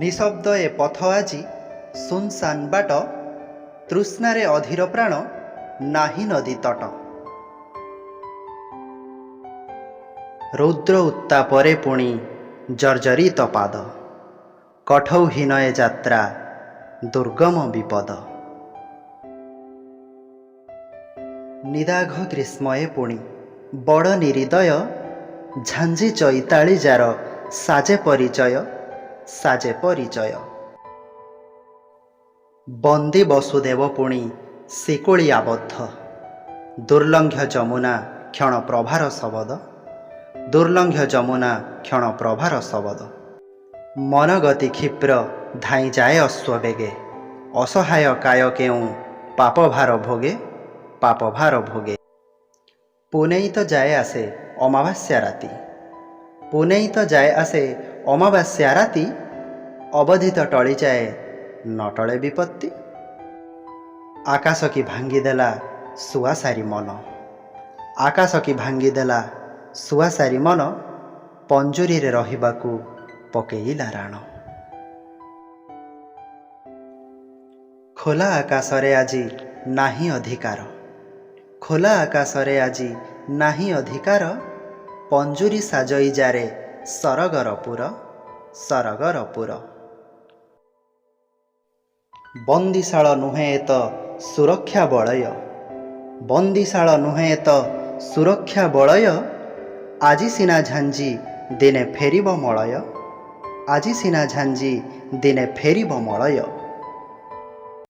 निशब्द ए पथ आजी सुनसान बाट तृष्णारे अधीर प्राण नाही नदी तट। रौद्र उत्तापरे पुणी जर्जरित पाद कठौहीन ए यात्रा दुर्गम विपद। निदाघ ग्रीष्मए पुणी बड़ निहृदय झांझी चैताली जार साजे परिचय। बंदी वसुदेव पुणी शिकुली आबद्ध दुर्लंघ्य जमुना क्षण प्रभार शबद। मनगति क्षिप्र धाई जाए अश्ववेगे असहाय काय केउँ पापभार भोगे। पुनेई तो जाए आसे अमावास्या राति अवधित टली जाए न टले विपत्ति। आकाश की भांगीदेला सुआसारी मन पंजुरी रे रहिबाकू पकेइला राण। खोला आकाशरे आजी नाही अधिकार पंजुरी साजई जारे सरगरपुर। बंदिशाल नुहे एत सुरक्षा बलय आजी सिना झांझी दिने फेरिब मलय।